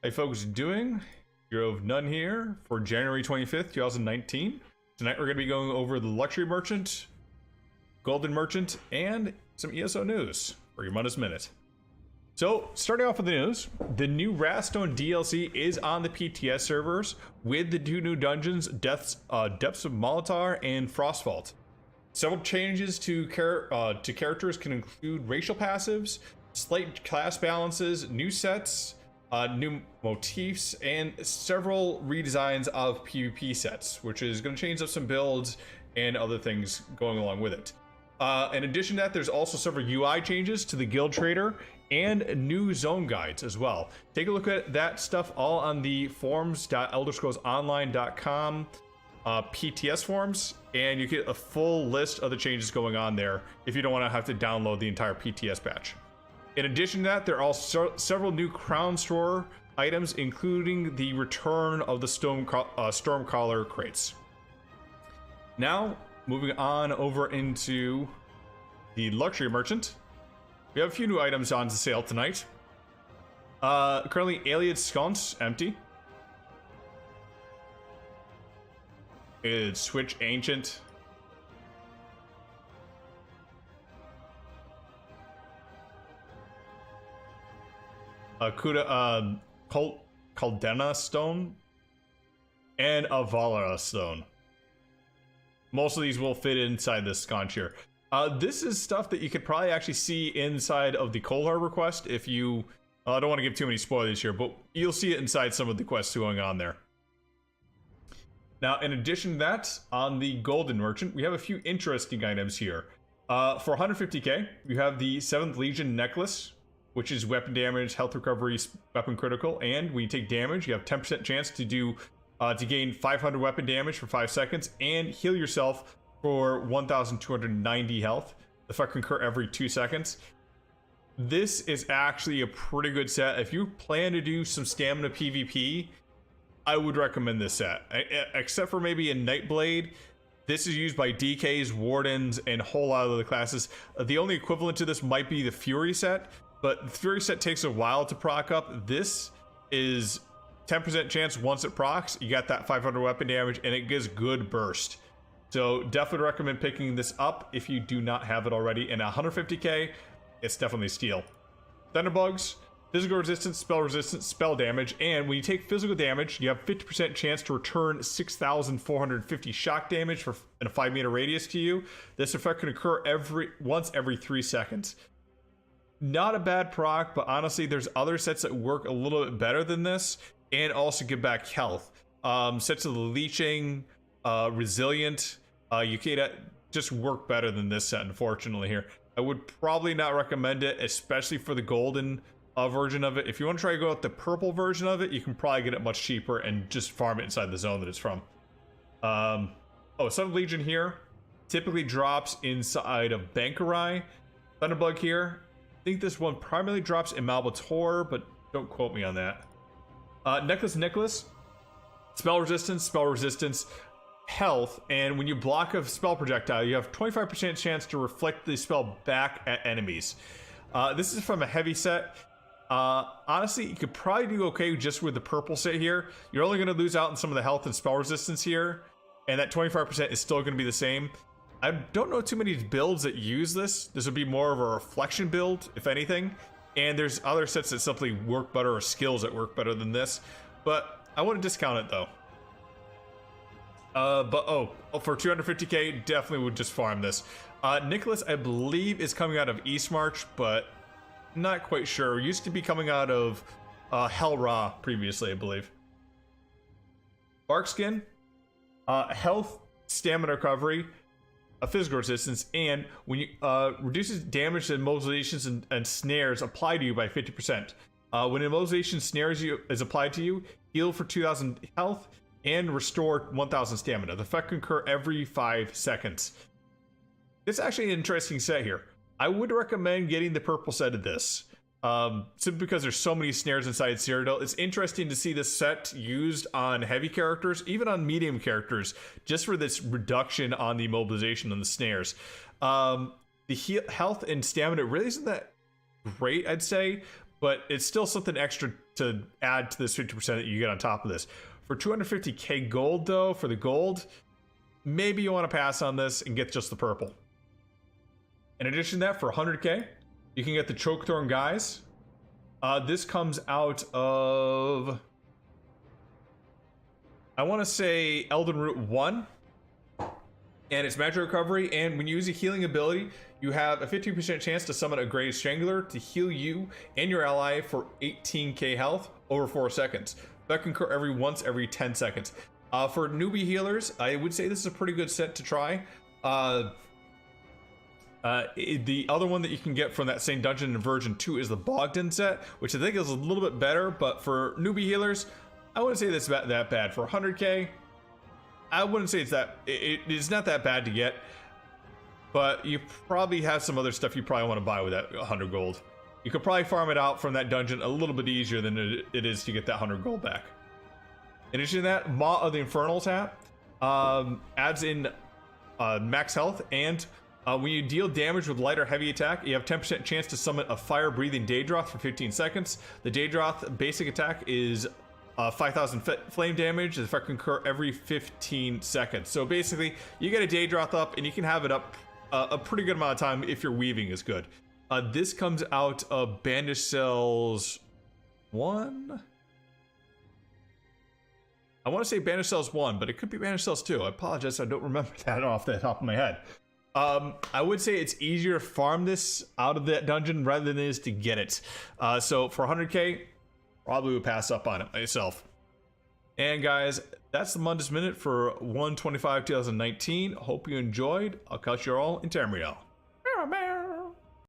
Hey folks, doing? Hero of None here for January 25th, 2019. Tonight we're going to be going over the Luxury Merchant, Golden Merchant, and some ESO news for your Mundus Minute. So, starting off with the news, the new Wrathstone DLC is on the PTS servers with the two new dungeons, Depths of Molitar and Frostvault. Several changes to characters can include racial passives, slight class balances, new sets, new motifs, and several redesigns of PvP sets, which is going to change up some builds and other things going along with it. In addition to that, there's also several UI changes to the Guild Trader and new zone guides as well. Take a look at that stuff all on the forums.elderscrollsonline.com PTS forums, and you get a full list of the changes going on there if you don't want to have to download the entire PTS patch. In addition to that, there are also several new Crown Store items, including the return of the Stormcaller crates. Now, moving on over into the Luxury Merchant, we have a few new items on sale tonight. Currently, Alien Sconce empty. It's Switch Ancient. Caldena Stone and a Valara Stone. Most of these will fit inside this sconce here. This is stuff that you could probably actually see inside of the Cold Harbor quest if you... I don't want to give too many spoilers here, but you'll see it inside some of the quests going on there. Now, in addition to that, on the Golden Merchant, we have a few interesting items here. For 150k, you have the 7th Legion Necklace, which is weapon damage, health recovery, weapon critical, and when you take damage, you have 10% chance to gain 500 weapon damage for 5 seconds and heal yourself for 1,290 health. The effect can occur every 2 seconds. This is actually a pretty good set. If you plan to do some stamina PvP, I would recommend this set. Except for maybe a Nightblade, this is used by DKs, Wardens, and a whole lot of the classes. The only equivalent to this might be the Fury set, but the Fury set takes a while to proc up. This is 10% chance once it procs, you got that 500 weapon damage, and it gives good burst. So definitely recommend picking this up if you do not have it already. And 150k, it's definitely a steal. Thunderbugs, physical resistance, spell damage, and when you take physical damage, you have 50% chance to return 6,450 shock damage in a 5 meter radius to you. This effect can occur once every 3 seconds. Not a bad proc, but honestly, there's other sets that work a little bit better than this and also give back health. Sets of the Leeching, Resilient, you can just work better than this set, unfortunately, here. I would probably not recommend it, especially for the golden version of it. If you want to try to go with the purple version of it, you can probably get it much cheaper and just farm it inside the zone that it's from. Some Legion here typically drops inside of Bankarai. Thunderbug here, I think this one primarily drops in Malbator, but don't quote me on that. Nicholas, spell resistance, health, and when you block a spell projectile, you have 25% chance to reflect the spell back at enemies. This is from a heavy set. Honestly, you could probably do okay just with the purple set here. You're only going to lose out on some of the health and spell resistance here, and that 25% is still going to be the same. I don't know too many builds that use this. This would be more of a reflection build, if anything. And there's other sets that simply work better, or skills that work better than this. But I wouldn't discount it, though. For 250k, definitely would just farm this. Nicholas, I believe, is coming out of Eastmarch, but not quite sure. Used to be coming out of Hell Ra previously, I believe. Barkskin, health, stamina recovery, a physical resistance, and when you reduces damage to immobilizations and snares applied to you by 50%. When immobilization snares is applied to you, heal for 2,000 health and restore 1,000 stamina. The effect can occur every 5 seconds. It's actually an interesting set here. I would recommend getting the purple set of this. Simply because there's so many snares inside Cyrodiil. It's interesting to see this set used on heavy characters, even on medium characters, just for this reduction on the immobilization and the snares. The health and stamina really isn't that great, I'd say, but it's still something extra to add to this 50% that you get on top of this. For 250k gold though, for the gold, maybe you want to pass on this and get just the purple. In addition to that, for 100k, you can get the Chokethorn Guys. This comes out of, I want to say Elden Root 1. And it's magic recovery, and when you use a healing ability, you have a 15% chance to summon a Grey Strangler to heal you and your ally for 18k health over 4 seconds. That can occur every 10 seconds. For newbie healers, I would say this is a pretty good set to try. The other one that you can get from that same dungeon in version 2 is the Bogdan set, which I think is a little bit better, but for newbie healers, I wouldn't say this is that bad. For 100k, I wouldn't say it's that, it is not that bad to get, but you probably have some other stuff you probably want to buy with that 100 gold. You could probably farm it out from that dungeon a little bit easier than it is to get that 100 gold back. In addition to that, Maw of the Infernals hat adds in max health, and when you deal damage with light or heavy attack, you have 10% chance to summon a fire-breathing Daedroth for 15 seconds. The Daedroth basic attack is 5,000 flame damage. The effect can occur every 15 seconds. So basically, you get a Daedroth up, and you can have it up a pretty good amount of time if your weaving is good. This comes out of Banished Cells 1. I want to say Banished Cells 1, but it could be Banished Cells 2. I apologize, I don't remember that off the top of my head. I would say it's easier to farm this out of that dungeon rather than it is to get it. So for 100k, probably would pass up on it myself. And guys, that's the Mundus Minute for 1/25/2019. Hope you enjoyed. I'll catch you all in Tamriel.